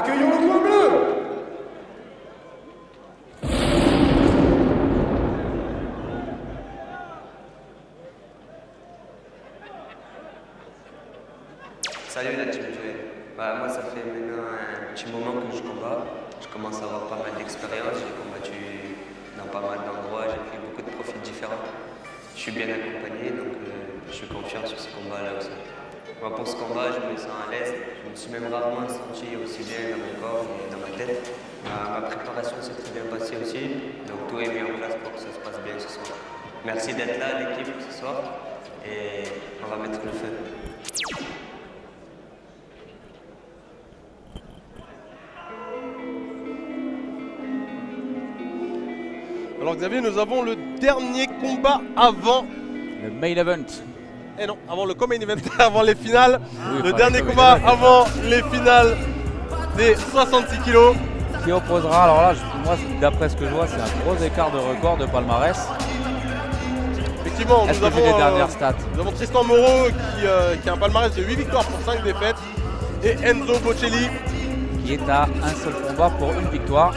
Accueillons le coin bleu. Salut la team Joel. Moi ça fait maintenant un petit moment que je combats. Je commence à avoir pas mal d'expérience. J'ai combattu dans pas mal d'endroits. J'ai pris beaucoup de profils différents. Je suis bien accompagné donc je suis confiant sur ce combat là aussi. Moi pour ce combat je me sens à l'aise. Je me suis même rarement senti aussi bien dans mon corps et dans ma tête. Ma préparation s'est très bien passée aussi. Donc tout est mis en place pour que ça se passe bien ce soir. Merci d'être là l'équipe ce soir et on va mettre le feu. Alors Xavier, nous avons le dernier combat avant le main event. Et non, avant le co-main event, avant les finales. Oui, le dernier combat avant les finales des 66 kilos. Qui opposera, alors là, moi, d'après ce que je vois, c'est un gros écart de record de palmarès. Effectivement, nous avons les dernières stats. Nous avons Tristan Moreau qui a un palmarès de 8 victoires pour 5 défaites. Et Enzo Bocelli qui est à un seul combat pour une victoire.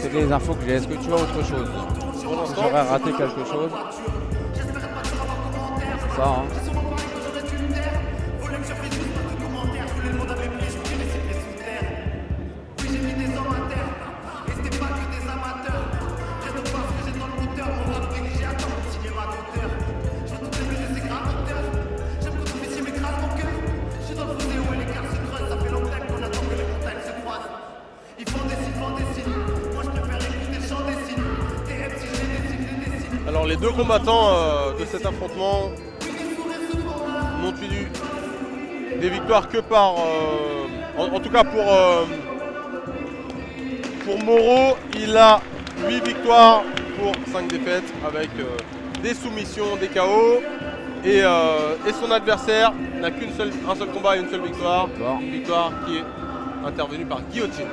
C'est les infos que j'ai. Est-ce que tu as autre chose? J'aurais raté quelque chose. C'est ça, hein. Alors les deux combattants de cet affrontement n'ont eu des victoires que par... en tout cas pour Moreau, il a 8 victoires pour 5 défaites avec des soumissions, des KO. Et son adversaire n'a qu'un seul combat et une seule victoire. Une victoire qui est intervenue par guillotine.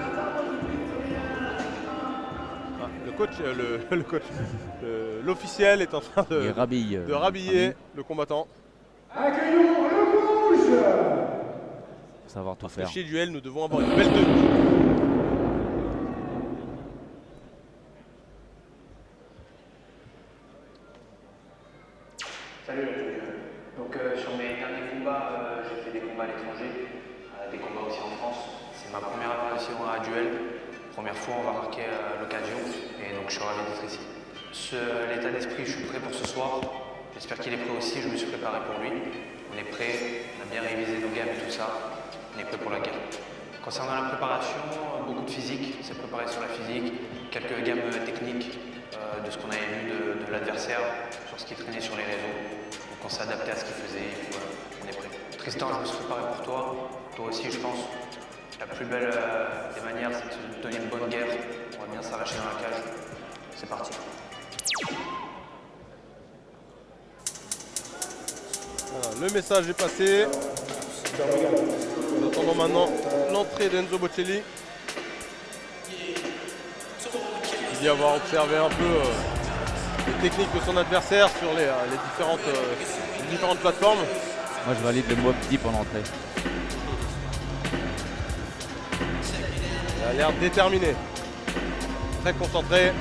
L'officiel est en train de rhabiller le combattant. Accueillons le rouge. Savoir tout faire. Chez Duel, nous devons avoir une belle tenue. Salut. Donc sur mes derniers combats, j'ai fait des combats à l'étranger, des combats aussi en France. C'est ma première apparition à Duel. Première fois, on va marquer l'occasion et donc je suis ravi d'être ici. L'état d'esprit, je suis prêt pour ce soir. J'espère qu'il est prêt aussi, je me suis préparé pour lui. On est prêt, on a bien révisé nos gammes et tout ça. On est prêt pour la guerre. Concernant la préparation, beaucoup de physique, c'est préparé sur la physique, quelques gammes techniques de ce qu'on avait vu de l'adversaire, sur ce qui traînait sur les réseaux. Donc on s'est adapté à ce qu'il faisait et voilà, on est prêt. Tristan, je me suis préparé pour toi, toi aussi je pense. La plus belle des manières, c'est de se donner une bonne guerre. On va bien s'arracher dans la cage. C'est parti. Voilà, le message est passé. Nous attendons maintenant l'entrée d'Enzo Bocelli. Il dit avoir observé un peu les techniques de son adversaire sur les différentes plateformes. Moi je valide le Mob Deep en entrée. Il a l'air déterminé, très concentré.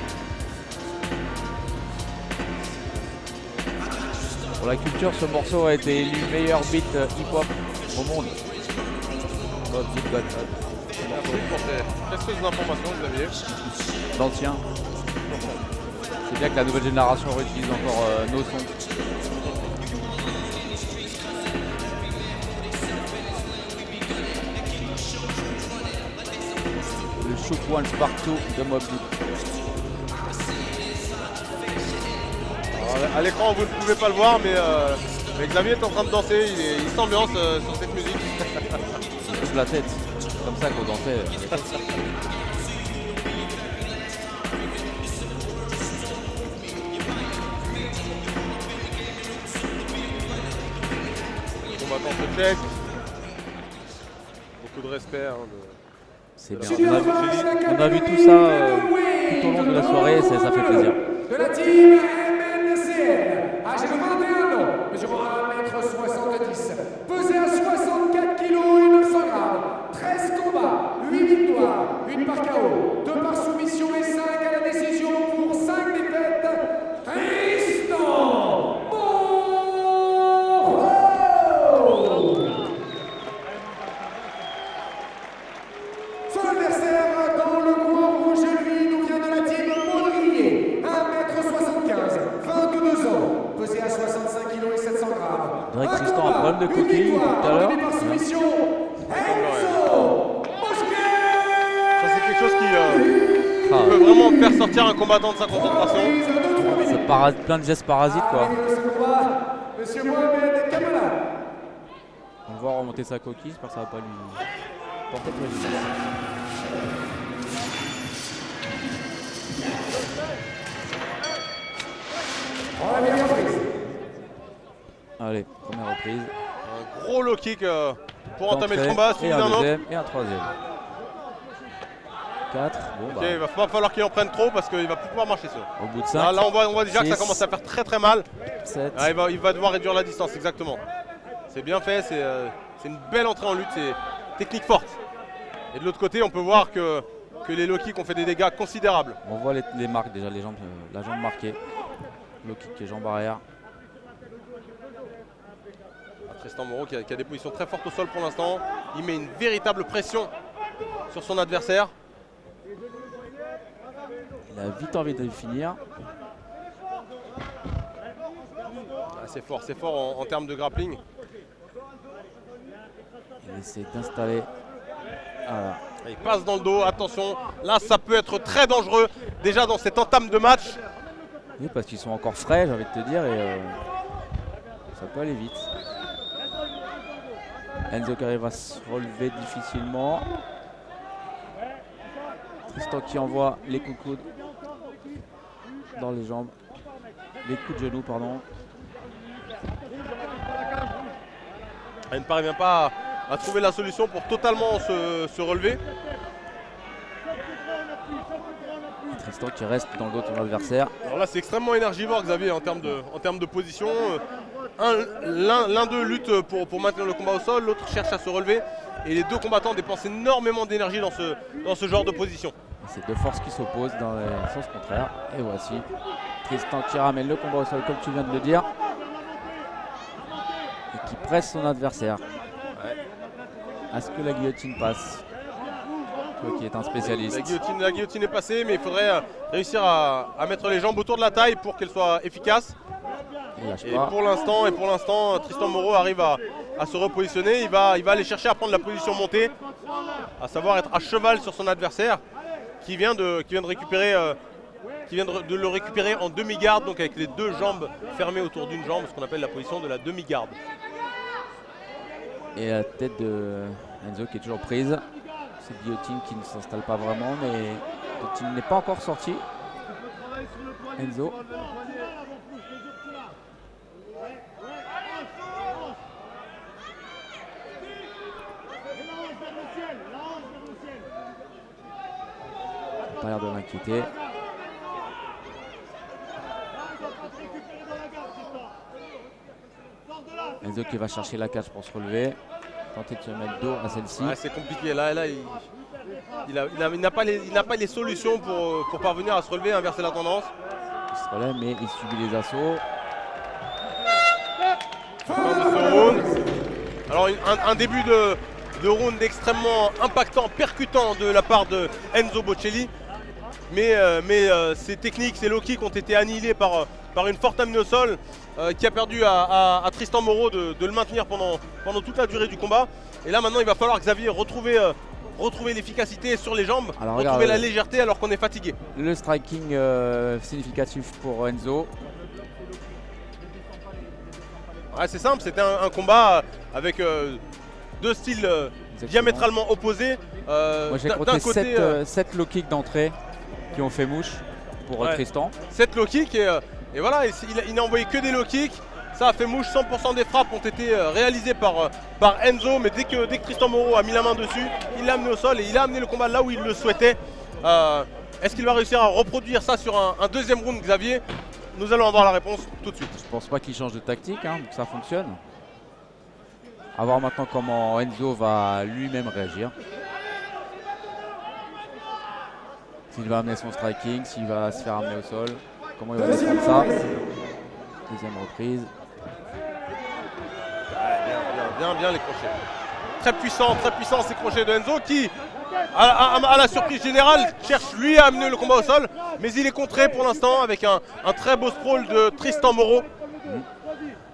Pour la culture, ce morceau a été élu meilleur beat hip-hop au monde. Mob Deep Battle. Merci pour ces précieuses informations, Xavier. L'ancien. C'est bien que la nouvelle génération réutilise encore nos sons. Le Shook One Spark 2 de Mob Deep. À l'écran, vous ne pouvez pas le voir, mais Xavier est en train de danser, il s'ambiance sur cette musique. Il bouge la tête, c'est comme ça qu'on dansait. Combattant se check. Beaucoup de respect. C'est bien. On a vu tout ça tout au long de la soirée, ça fait plaisir. De la team MNCL, âgé de 21 ans, mesurant problème de coquille tout à l'heure. Ça c'est quelque chose qui peut vraiment faire sortir un combattant de sa concentration. Plein de gestes parasites quoi. Monsieur Mohamed Kamala. On va voir remonter sa coquille, j'espère que ça va pas lui porter préjudice. Allez, première reprise. Un gros low kick pour entamer le combat. Et un deuxième et un troisième. 4. Bon, Ok, il va pas falloir qu'il en prenne trop parce qu'il va plus pouvoir marcher seul. Au bout de 5. Là on voit déjà 6, que ça commence à faire très mal. 7. Ah, il va devoir réduire la distance, exactement. C'est bien fait, c'est une belle entrée en lutte, c'est technique forte. Et de l'autre côté, on peut voir que les low kicks ont fait des dégâts considérables. On voit les marques déjà, les jambes, la jambe marquée. Low kick et jambe arrière. Tristan Moreau qui a des positions très fortes au sol pour l'instant. Il met une véritable pression sur son adversaire. Il a vite envie de finir. Ah, c'est fort en termes de grappling. Il essaie d'installer. Voilà. Il passe dans le dos, attention. Là, ça peut être très dangereux déjà dans cette entame de match. Oui, parce qu'ils sont encore frais, j'ai envie de te dire, et ça peut aller vite. Enzo qui arrive à se relever difficilement. Tristan qui envoie les coups de coude dans les jambes. Les coups de genoux, pardon. Il ne parvient pas à trouver la solution pour totalement se relever. Et Tristan qui reste dans le dos de son adversaire. Alors là, c'est extrêmement énergivore, Xavier, en termes de position. L'un d'eux lutte pour maintenir le combat au sol, l'autre cherche à se relever. Et les deux combattants dépensent énormément d'énergie dans ce genre de position. C'est deux forces qui s'opposent dans le sens contraire. Et voici Tristan qui ramène le combat au sol, comme tu viens de le dire. Et qui presse son adversaire. Ouais. Est-ce que la guillotine passe? Toi qui es un spécialiste. La guillotine est passée, mais il faudrait réussir à mettre les jambes autour de la taille pour qu'elle soit efficace. Et pour l'instant, Tristan Moreau arrive à se repositionner. Il va aller chercher à prendre la position montée, à savoir être à cheval sur son adversaire, qui vient de le récupérer en demi-garde, donc avec les deux jambes fermées autour d'une jambe, ce qu'on appelle la position de la demi-garde. Et la tête de Enzo qui est toujours prise. Cette guillotine qui ne s'installe pas vraiment, mais la guillotine n'est pas encore sortie. Enzo. Pas l'air de l'inquiéter. Enzo qui va chercher la cage pour se relever. Tenter de se mettre dos à celle-ci. Ouais, c'est compliqué. Là il n'a pas les solutions pour parvenir à se relever et inverser la tendance. Il se relève, mais il subit les assauts. Fin de ce round. Alors un début de round extrêmement impactant, percutant de la part de Enzo Bocelli. Mais ces techniques, ces low kicks ont été annihilés par une forte amenée au sol qui a perdu à Tristan Moreau de le maintenir pendant toute la durée du combat. Et là maintenant il va falloir, Xavier, retrouver l'efficacité sur les jambes, alors, retrouver la légèreté alors qu'on est fatigué. Le striking significatif pour Enzo. Ouais, c'est simple, c'était un combat avec deux styles diamétralement opposés. Moi j'ai compté 7 low kicks d'entrée qui ont fait mouche pour Tristan. 7 low kicks et voilà, il n'a envoyé que des low kicks. Ça a fait mouche, 100% des frappes ont été réalisées par Enzo, mais dès que Tristan Moreau a mis la main dessus, il l'a amené au sol et il a amené le combat là où il le souhaitait. Est-ce qu'il va réussir à reproduire ça sur un deuxième round, Xavier? Nous allons avoir la réponse tout de suite. Je pense pas qu'il change de tactique, hein, que ça fonctionne. À voir maintenant comment Enzo va lui-même réagir. S'il va amener son striking, s'il va se faire amener au sol, comment il va défendre ça. Deuxième reprise. Bien les crochets. Très puissant ces crochets de Enzo qui, à la surprise générale, cherche lui à amener le combat au sol. Mais il est contré pour l'instant avec un très beau sprawl de Tristan Moreau.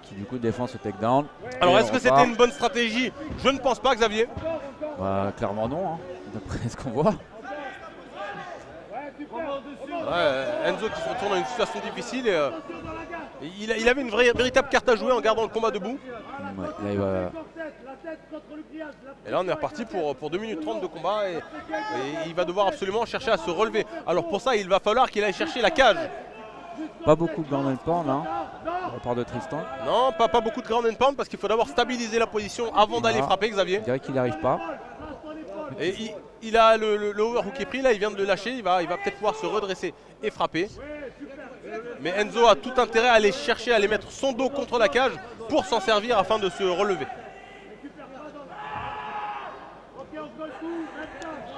Qui du beaucoup de défense au takedown. Alors, Et est-ce on que c'était repart. une bonne stratégie? Je ne pense pas, Xavier. Bah, clairement non, hein, d'après ce qu'on voit. Ouais, Enzo qui se retrouve dans une situation difficile. Et, il avait une véritable carte à jouer en gardant le combat debout. Ouais, là, il va... Et là, on est reparti pour 2 minutes 30 de combat. Et il va devoir absolument chercher à se relever. Alors, pour ça, il va falloir qu'il aille chercher la cage. Pas beaucoup de ground and pound là, de la part de Tristan. Non, pas beaucoup de ground and pound parce qu'il faut d'abord stabiliser la position avant d'aller frapper, Xavier. Je dirais qu'il n'y arrive pas. Et il a le overhook qui est pris, là il vient de le lâcher, il va peut-être pouvoir se redresser et frapper. Mais Enzo a tout intérêt à aller chercher, à aller mettre son dos contre la cage pour s'en servir afin de se relever.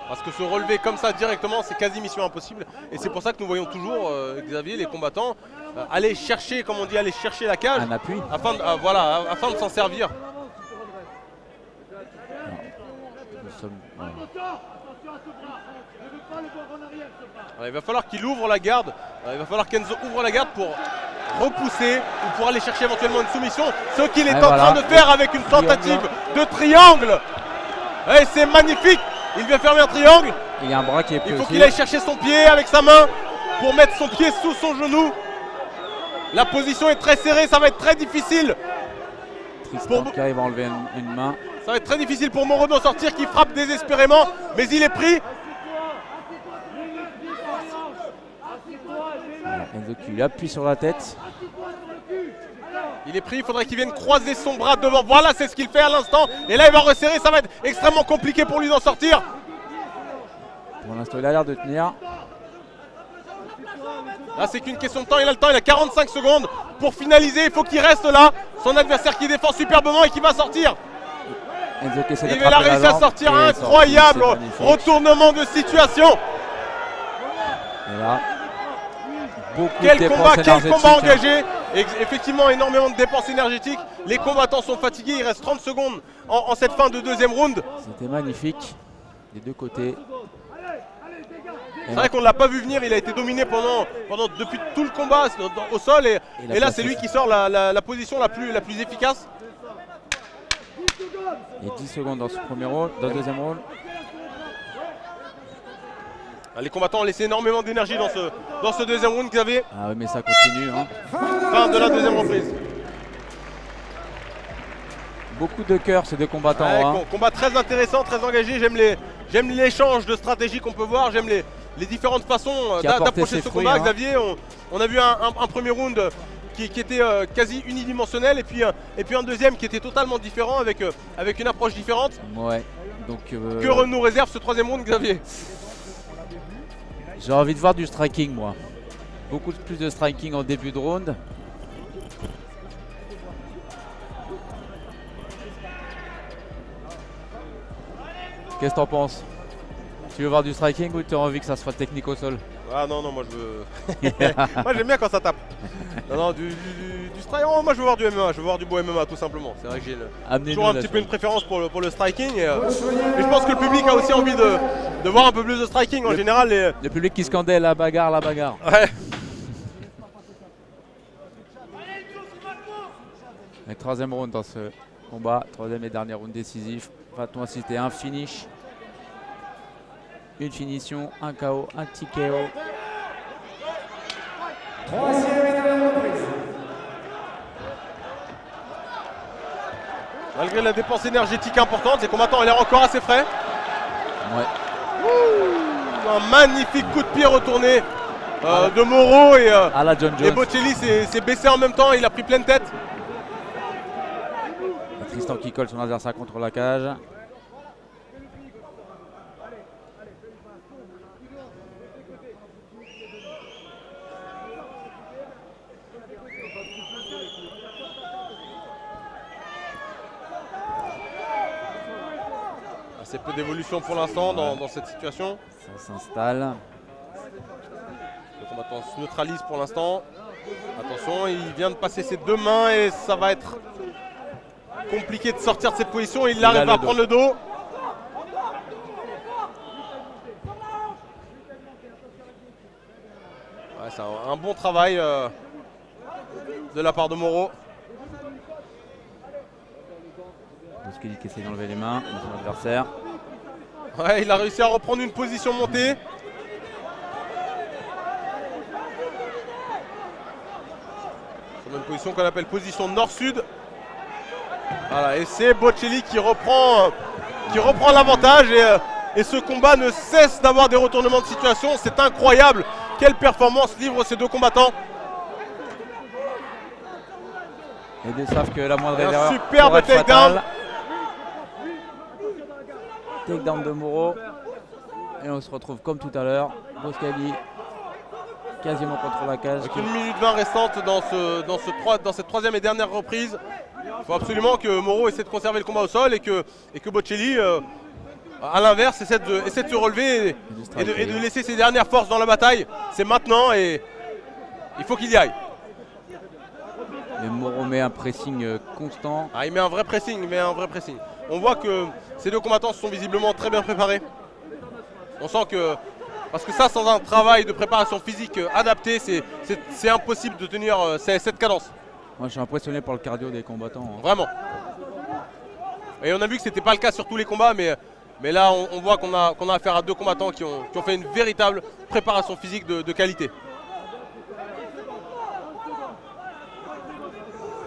Parce que se relever comme ça directement, c'est quasi mission impossible. Et c'est pour ça que nous voyons toujours, Xavier, les combattants aller chercher, comme on dit, aller chercher la cage. Un appui. Afin de s'en servir. Nous sommes... ouais. Alors, il va falloir qu'il ouvre la garde. Il va falloir qu'Enzo ouvre la garde pour repousser ou pour aller chercher éventuellement une soumission. Ce qu'il est en train de faire avec une tentative de triangle. Et c'est magnifique. Il vient fermer un triangle. Il y a un bras qui est pris Il faut aussi. qu'il aille chercher son pied avec sa main pour mettre son pied sous son genou. La position est très serrée, ça va être très difficile. Tristan qui arrive à enlever une main. Ça va être très difficile pour Moreau d'en sortir, qui frappe désespérément, mais il est pris. Voilà, Enzo qui lui appuie sur la tête. Il est pris, il faudrait qu'il vienne croiser son bras devant. Voilà, c'est ce qu'il fait à l'instant. Et là, il va resserrer, ça va être extrêmement compliqué pour lui d'en sortir. Pour l'instant, il a l'air de tenir. Là, c'est qu'une question de temps. Il a le temps, il a 45 secondes pour finaliser. Il faut qu'il reste là. Son adversaire qui défend superbement et qui va sortir. Enzo qui essaie Il a d'attraper la réussi à jambe. sortir, Et incroyable sorti, c'est magnifique. retournement de situation. Et là, beaucoup Quel de combat, dépenses quel combat énergétiques, hein. engagé. Effectivement, énormément de dépenses énergétiques. Les combattants sont fatigués. Il reste 30 secondes en cette fin de deuxième round. C'était magnifique des deux côtés. C'est vrai qu'on ne l'a pas vu venir, il a été dominé depuis tout le combat au sol et là c'est lui qui sort la position la plus efficace. Et 10 secondes dans ce premier round, dans le deuxième round. Les combattants ont laissé énormément d'énergie dans ce deuxième round qu'ils avaient. Ah oui, mais ça continue, hein. Fin de la deuxième reprise. Beaucoup de cœur ces deux combattants, Ouais, hein. combat très intéressant, très engagé. J'aime l'échange de stratégie qu'on peut voir, j'aime les différentes façons Qui a porté d'approcher ses ce fruits, combat. hein. Xavier, on a vu un premier round qui était quasi unidimensionnel et puis un deuxième qui était totalement différent avec une approche différente. Ouais. Donc, Que nous réserve ce troisième round, Xavier? j'ai envie de voir du striking, moi. Beaucoup plus de striking en début de round. Qu'est-ce que t'en penses? Tu veux voir du striking ou tu as envie que ça soit technique au sol? Ah non, moi je veux. Moi j'aime bien quand ça tape. Non, du striking. Oh, moi je veux voir du MMA, je veux voir du beau MMA tout simplement. C'est vrai que j'ai toujours un petit peu une préférence pour le striking. Mais je pense que le public a aussi envie de voir un peu plus de striking en général. Le public qui scandait la bagarre, la bagarre. Ouais. Et troisième round dans ce combat, troisième et dernier round décisif. Va-t-on assister à un finish? Une finition, un KO, un petit KO. Troisième et dernière reprise. Malgré la dépense énergétique importante, les combattants ont l'air encore assez frais. Ouais. Un magnifique coup de pied retourné de Moreau À la John et Jones. Bocelli s'est baissé en même temps, il a pris pleine tête. Et Tristan qui colle son adversaire contre la cage. Assez peu d'évolution pour l'instant dans cette situation. Ça s'installe. Le combattant se neutralise pour l'instant. Attention, il vient de passer ses deux mains et ça va être compliqué de sortir de cette position. Il arrive à prendre le dos. Ouais, c'est un bon travail de la part de Moreau. Boskeli qui essaie d'enlever les mains de son adversaire. Ouais, il a réussi à reprendre une position montée. C'est une position qu'on appelle position nord-sud. Voilà, et c'est Bocelli qui reprend l'avantage et ce combat ne cesse d'avoir des retournements de situation. C'est incroyable. Quelle performance livrent ces deux combattants. Les deux savent que la moindre Un erreur superbe pourrait être takedown. fatale. Takedown de Moreau. Et on se retrouve comme tout à l'heure. Boskeli quasiment contre la cage. Avec 1 minute 20 restante dans cette troisième et dernière reprise. Il faut absolument que Moreau essaie de conserver le combat au sol et que Bocelli, à l'inverse, essaie de se relever et de laisser ses dernières forces dans la bataille. C'est maintenant et il faut qu'il y aille. Et Moreau met un pressing constant. Ah, il met un vrai pressing, On voit que ces deux combattants se sont visiblement très bien préparés. On sent que, parce que ça, sans un travail de préparation physique adapté, c'est impossible de tenir cette cadence. Moi, je suis impressionné par le cardio des combattants. Hein. Vraiment. Et on a vu que ce n'était pas le cas sur tous les combats, mais là, on voit qu'on a affaire à deux combattants qui ont fait une véritable préparation physique de qualité.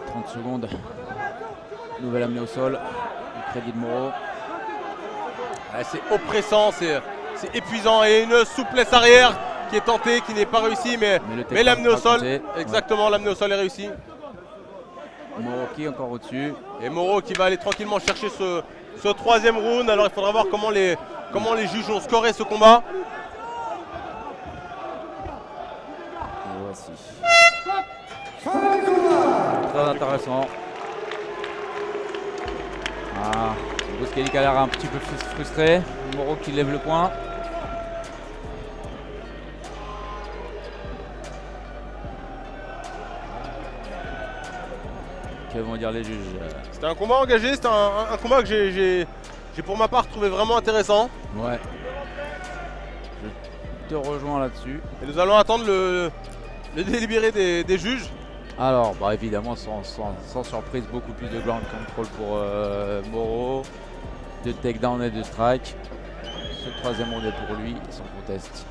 30 secondes. Nouvelle amenée au sol. Le crédit de Moreau. Ouais, c'est oppressant, c'est épuisant. Et une souplesse arrière qui est tentée, qui n'est pas réussie, mais l'amenée au sol, exactement, l'amenée au sol est réussie. Moreau qui est encore au-dessus. Et Moreau qui va aller tranquillement chercher ce troisième round. Alors il faudra voir comment les juges ont scoré ce combat. Et voici. Très intéressant. Ah, Boskeli qui a l'air un petit peu frustré. Moreau qui lève le poing. Que vont dire les juges? C'était un combat engagé, c'était un combat que j'ai pour ma part trouvé vraiment intéressant. Ouais. Je te rejoins là-dessus. Et nous allons attendre le délibéré des juges. Alors, bah évidemment, sans surprise, beaucoup plus de ground control pour Moreau, de takedown et de strike. Ce troisième round est pour lui, sans conteste.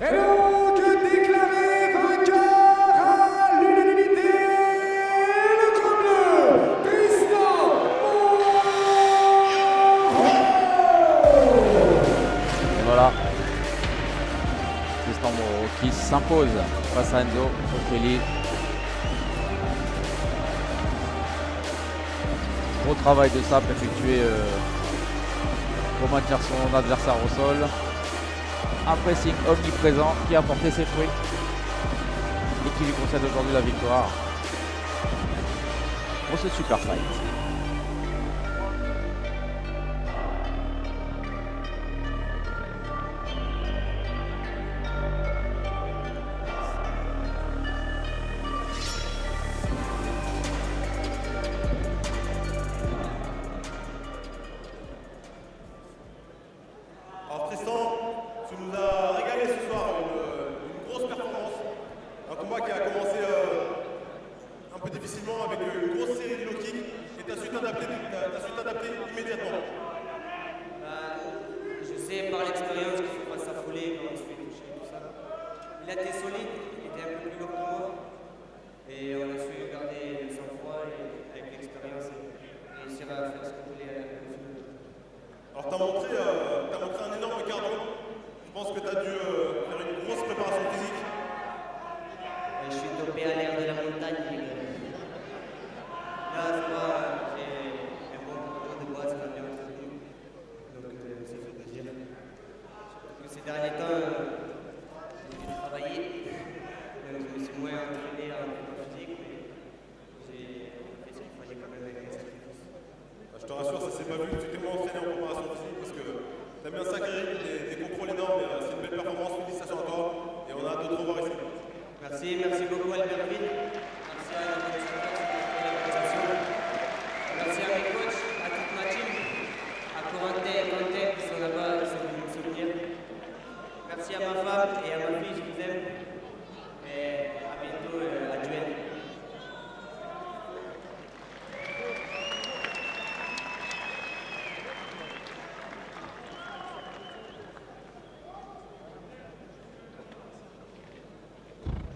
Et donc déclaré vainqueur à l'unanimité, le grand bleu, Tristan Moreau. Et voilà. Tristan Moreau qui s'impose face à Enzo Boskeli. Gros travail de sape effectué pour maintenir son adversaire au sol. Un pressing omniprésent qui a porté ses fruits et qui lui concède aujourd'hui la victoire pour ce super fight. Alors Tristan, tu nous as régalé ce soir, une grosse performance. Un combat qui a commencé un peu difficilement avec une grosse série de low kicks et tu as su t'adapter immédiatement. Je sais par l'expérience